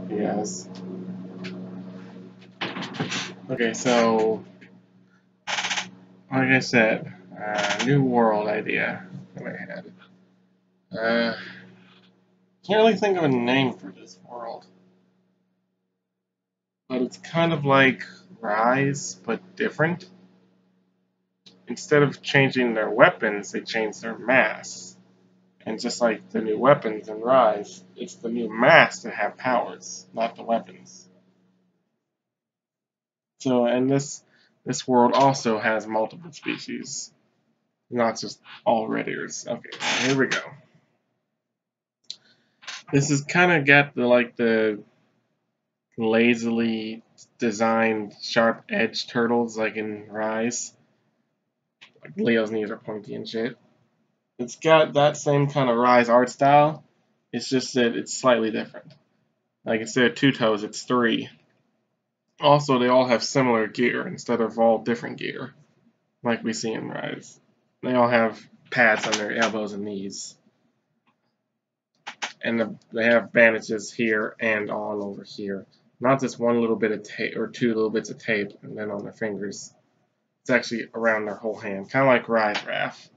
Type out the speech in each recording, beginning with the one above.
Yes. Okay, so like I said, new world idea in my head. Uh, can't really think of a name for this world, but it's kind of like Rise, but different. Instead of changing their weapons, they change their masks. And just like the new weapons in Rise, it's the new masks that have powers, not the weapons. So, and this world also has multiple species, not just all Redditors. Okay, so here we go. This is kind of got the lazily designed sharp edge turtles like in Rise. Like Leo's knees are pointy and shit. It's got that same kind of Rise art style. It's just that it's slightly different. Like instead of 2 toes, it's 3. Also, they all have similar gear instead of all different gear, like we see in Rise. They all have pads on their elbows and knees. And they have bandages here and all over here. Not just one little bit of tape or 2 little bits of tape and then on their fingers. It's actually around their whole hand, kind of like Rise Raph.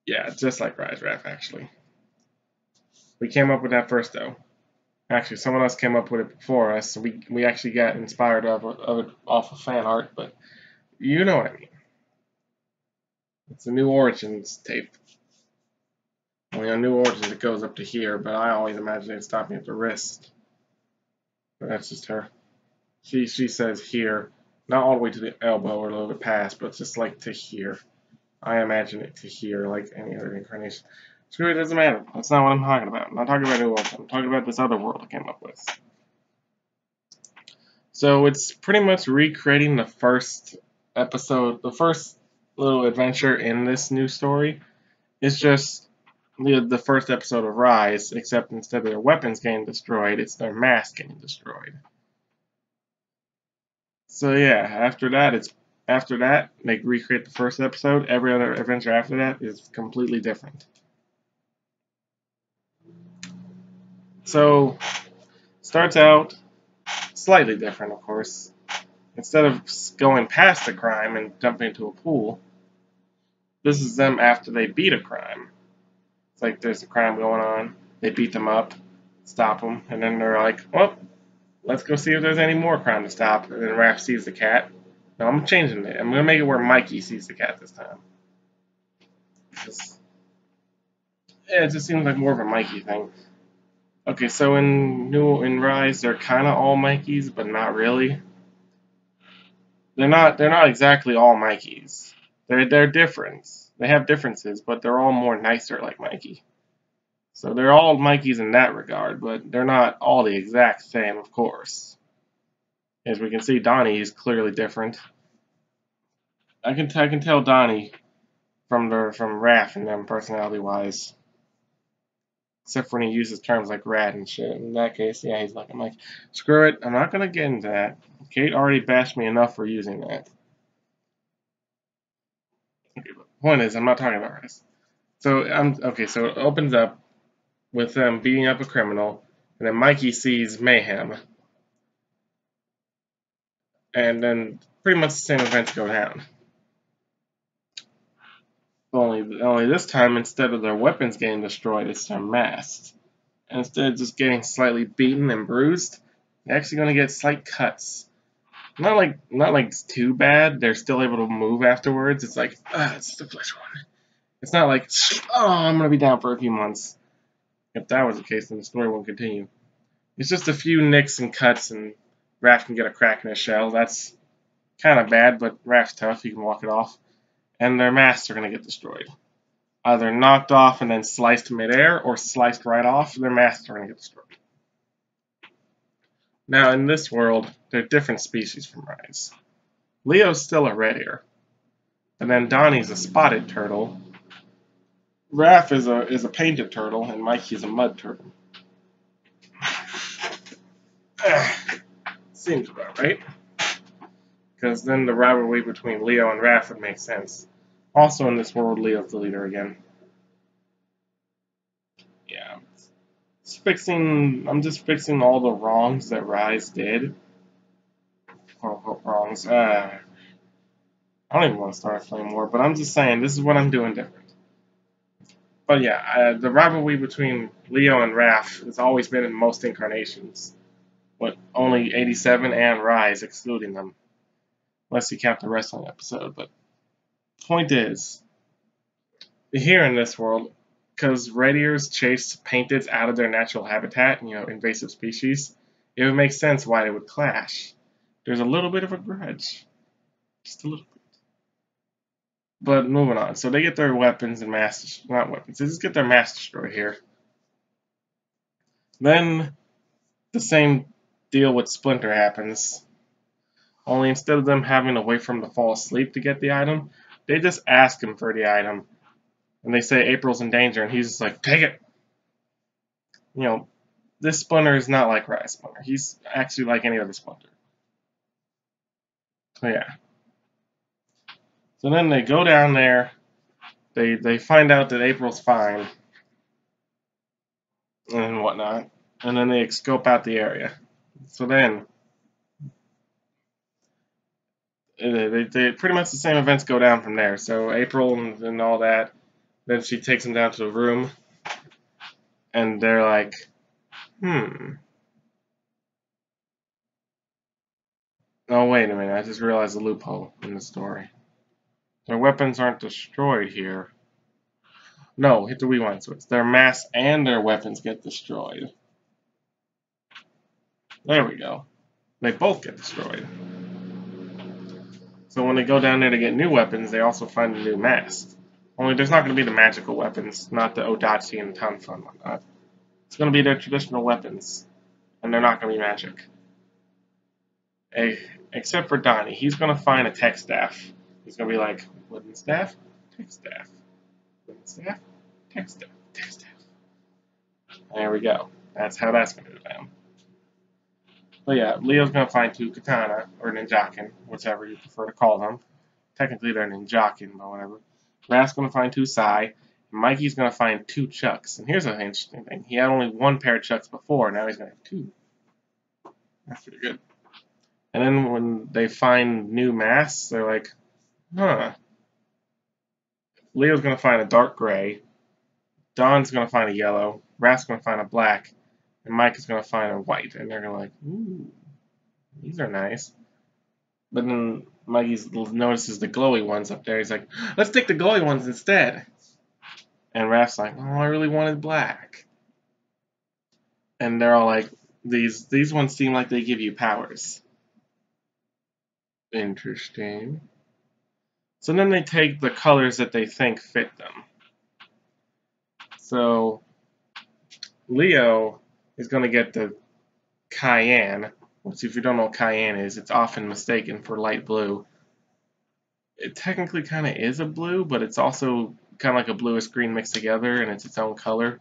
Yeah, just like Rise Raph, actually. We came up with that first, though. Actually, someone else came up with it before us. So we actually got inspired of it off of fan art, but you know what I mean. It's a New Origins tape. Only on New Origins it goes up to here, but I always imagine it stopping at the wrist. But that's just her. She says here, not all the way to the elbow or a little bit past, but just like to here. I imagine it to here, like any other incarnation. Screw it, doesn't matter. That's not what I'm talking about. I'm not talking about New Origins. I'm talking about this other world I came up with. So it's pretty much recreating the first episode, the first little adventure in this new story. It's just the first episode of Rise, except instead of their weapons getting destroyed, it's their mask getting destroyed. So yeah, after that they recreate the first episode. Every other adventure after that is completely different. So starts out slightly different, of course. Instead of going past the crime and jumping into a pool, this is them after they beat a crime. It's like there's a crime going on, they beat them up, stop them, and then they're like, well, let's go see if there's any more crime to stop. And then Raph sees the cat. No, I'm changing it. I'm going to make it where Mikey sees the cat this time. Yeah, it just seems like more of a Mikey thing. Okay, so in Rise, they're kind of all Mikeys, but not really. They're not exactly all Mikeys. They're different. They have differences, but they're all more nicer like Mikey. So they're all Mikeys in that regard, but they're not all the exact same, of course. As we can see, Donnie is clearly different. I can tell Donnie from Raph and them personality wise. Except for when he uses terms like rat and shit. In that case, yeah, he's like, I'm like, screw it, I'm not gonna get into that. Kate already bashed me enough for using that. Okay, but the point is, I'm not talking about this. So so it opens up with them beating up a criminal, and then Mikey sees mayhem, and then pretty much the same events go down. Only this time, instead of their weapons getting destroyed, it's their masks. And instead of just getting slightly beaten and bruised, they're actually going to get slight cuts. Not like too bad. They're still able to move afterwards. It's like, it's the flesh one. It's not like, oh, I'm going to be down for a few months. If that was the case, then the story won't continue. It's just a few nicks and cuts, and Raph can get a crack in his shell. That's kind of bad, but Raph's tough. He can walk it off. And their masks are going to get destroyed. Either knocked off and then sliced midair, or sliced right off. Their masks are going to get destroyed. Now, in this world, they're different species from Rise. Leo's still a red ear. And then Donnie's a spotted turtle. Raph is a painted turtle, and Mikey's a mud turtle. Seems about right. Because then the rivalry between Leo and Raph would make sense. Also in this world, Leo's the leader again. Yeah. I'm just fixing all the wrongs that Rise did. Quote unquote wrongs. I don't even want to start a flame war, but I'm just saying this is what I'm doing different. But yeah, the rivalry between Leo and Raph has always been in most incarnations. But only 87 and Rise excluding them. Unless you count the wrestling episode. But point is, here in this world, because red ears chase painteds out of their natural habitat, invasive species, it would make sense why they would clash. There's a little bit of a grudge. Just a little bit. But moving on. So they get their weapons and not weapons, they just get their mass destroyed here. Then the same deal with Splinter happens. Only instead of them having to wait for him to fall asleep to get the item, they just ask him for the item. And they say April's in danger, and he's just like, take it! This Splinter is not like Rise Splinter. He's actually like any other Splinter. So yeah. So then they go down there, they find out that April's fine, and whatnot, and then they scope out the area. So then, they pretty much the same events go down from there. So April and all that, then she takes them down to the room, and they're like, oh wait a minute, I just realized a loophole in the story. Their weapons aren't destroyed here. No, hit the rewind switch. Their mass and their weapons get destroyed. There we go. They both get destroyed. So when they go down there to get new weapons, they also find a new mask. Only there's not going to be the magical weapons, not the Odachi and Tanfa and whatnot. It's going to be their traditional weapons, and they're not going to be magic. Except for Donnie. He's going to find a tech staff. He's going to be like, wooden staff, tech staff. Wooden staff, tech staff, tech staff. There we go. That's how that's going to go down. But yeah, Leo's going to find 2 katana, or ninjakin, whichever you prefer to call them. Technically they're ninjakin, but whatever. Raph's going to find 2 sai, and Mikey's going to find 2 chucks. And here's an interesting thing. He had only 1 pair of chucks before, now he's going to have 2. That's pretty good. And then when they find new masks, they're like, huh. Leo's going to find a dark gray, Don's going to find a yellow, Raph's going to find a black, and Mike is going to find a white. And they're going to like, ooh, these are nice. But then Mikey notices the glowy ones up there. He's like, let's take the glowy ones instead. And Raph's like, oh, I really wanted black. And they're all like, these ones seem like they give you powers. Interesting. So then they take the colors that they think fit them. So Leo is going to get the cayenne, which if you don't know what cayenne is, it's often mistaken for light blue. It technically kind of is a blue, but it's also kind of like a bluish green mixed together, and it's its own color.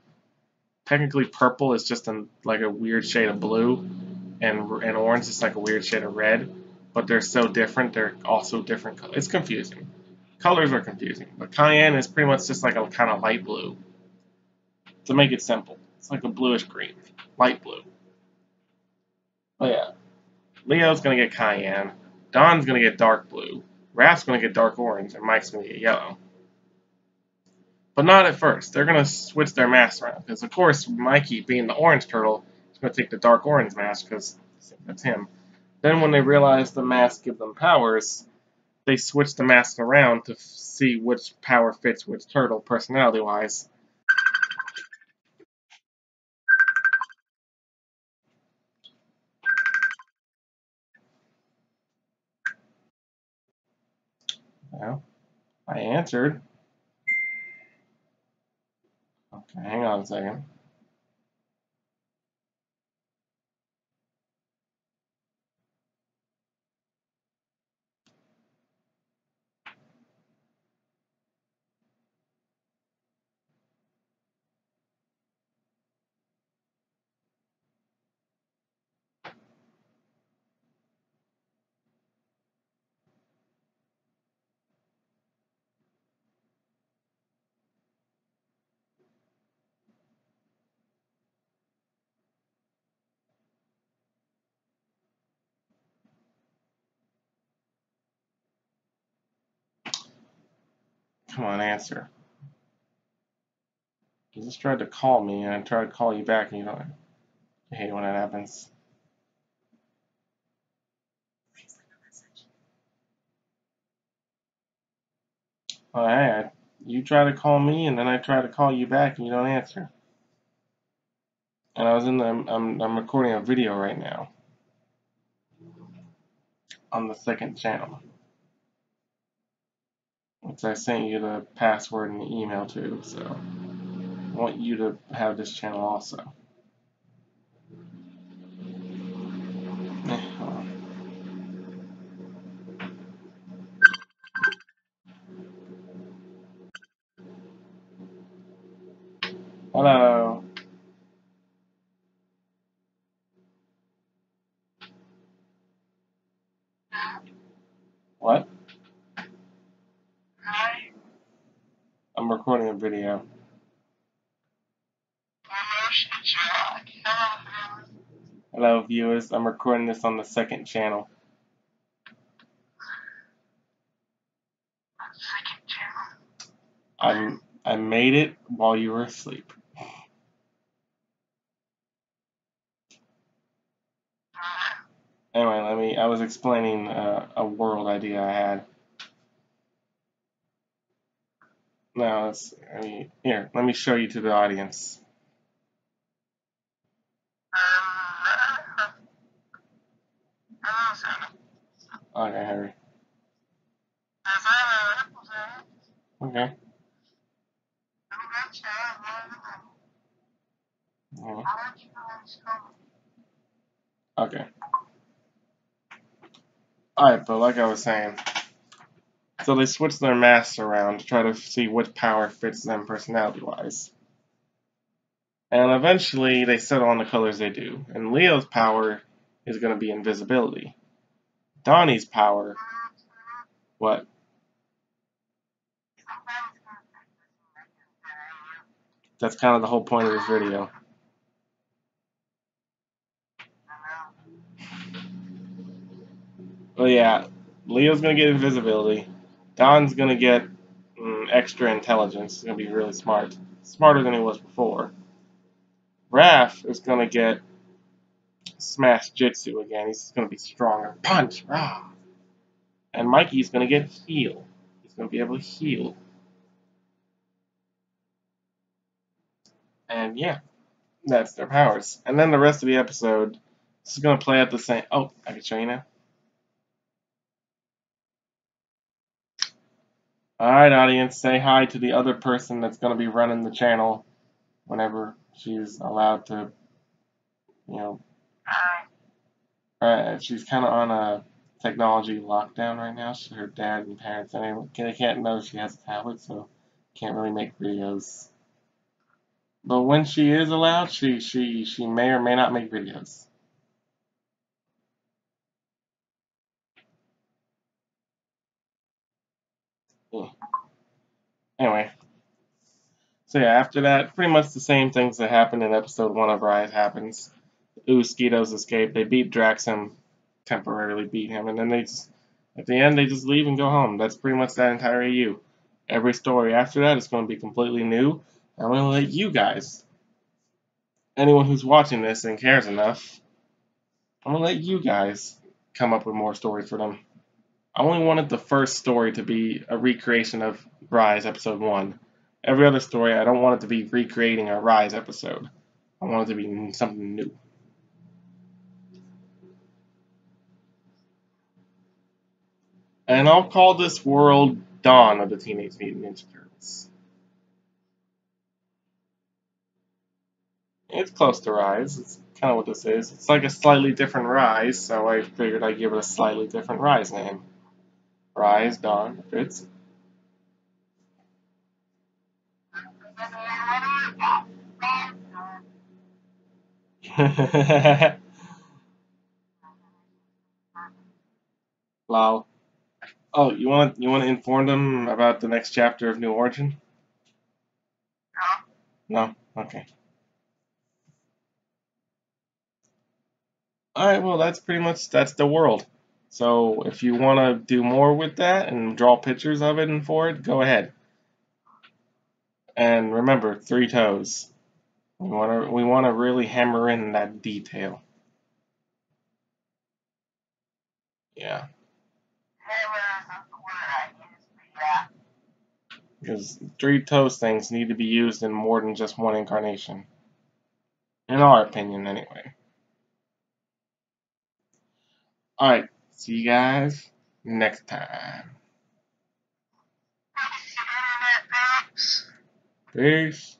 Technically, purple is just like a weird shade of blue, and orange is like a weird shade of red. But they're so different; they're also different. It's confusing. Colors are confusing, but cayenne is pretty much just like a kind of light blue. To make it simple, it's like a bluish green, light blue. But yeah, Leo's gonna get cayenne, Don's gonna get dark blue, Raph's gonna get dark orange, and Mike's gonna get yellow. But not at first. They're going to switch their masks around. Because, of course, Mikey, being the orange turtle, is going to take the dark orange mask because that's him. Then when they realize the masks give them powers, they switch the masks around to see which power fits which turtle, personality-wise. Well, I answered. Okay, hang on a second. Come on, answer. You just tried to call me, and I tried to call you back, and you don't. I hate when that happens. Oh, hey, you try to call me, and then I try to call you back, and you don't answer. And I was in the. I'm recording a video right now on the second channel, which I sent you the password and the email to. So I want you to have this channel also. Hello. What? I'm recording a video. Hello, viewers. I'm recording this on the second channel. I made it while you were asleep. Anyway, I was explaining a world idea I had. Now, here, let me show you to the audience. Okay, Harry. Okay. Yeah. Okay. Alright, but like I was saying, so they switch their masks around to try to see what power fits them personality-wise. And eventually, they settle on the colors they do. And Leo's power is going to be invisibility. Donnie's power... What? That's kind of the whole point of this video. Well, yeah, Leo's going to get invisibility. Don's going to get extra intelligence. He's going to be really smart. Smarter than he was before. Raph is going to get Smash Jitsu again. He's going to be stronger. Punch! Rah! And Mikey's going to get heal. He's going to be able to heal. And yeah, that's their powers. And then the rest of the episode, this is going to play out the same. Oh, I can show you now. Alright, audience, say hi to the other person that's going to be running the channel whenever she's allowed to, you know. She's kind of on a technology lockdown right now. Her dad and parents, they can't know she has a tablet, so can't really make videos. But when she is allowed, she may or may not make videos. Yeah. Anyway. So yeah, after that, pretty much the same things that happened in episode 1 of Rise happens. Skeetos escape. They beat Draxum, temporarily beat him, and then at the end, they just leave and go home. That's pretty much that entire AU. Every story after that is going to be completely new. I'm going to let you guys, anyone who's watching this and cares enough, I'm going to let you guys come up with more stories for them. I only wanted the first story to be a recreation of Rise episode 1. Every other story, I don't want it to be recreating a Rise episode. I want it to be something new. And I'll call this world Dawn of the Teenage Mutant Ninja Turtles. It's close to Rise. It's kind of what this is. It's like a slightly different Rise, so I figured I'd give it a slightly different Rise name. Rise, Dawn, fits. Lol. Oh, you want to inform them about the next chapter of New Origin? No? Okay. Alright, well that's pretty much that's the world. So if you want to do more with that and draw pictures of it and for it, go ahead. And remember, 3 toes. We wanna really hammer in that detail. Yeah. Because 3 toes things need to be used in more than just one incarnation. In our opinion, anyway. Alright, see you guys next time. Peace.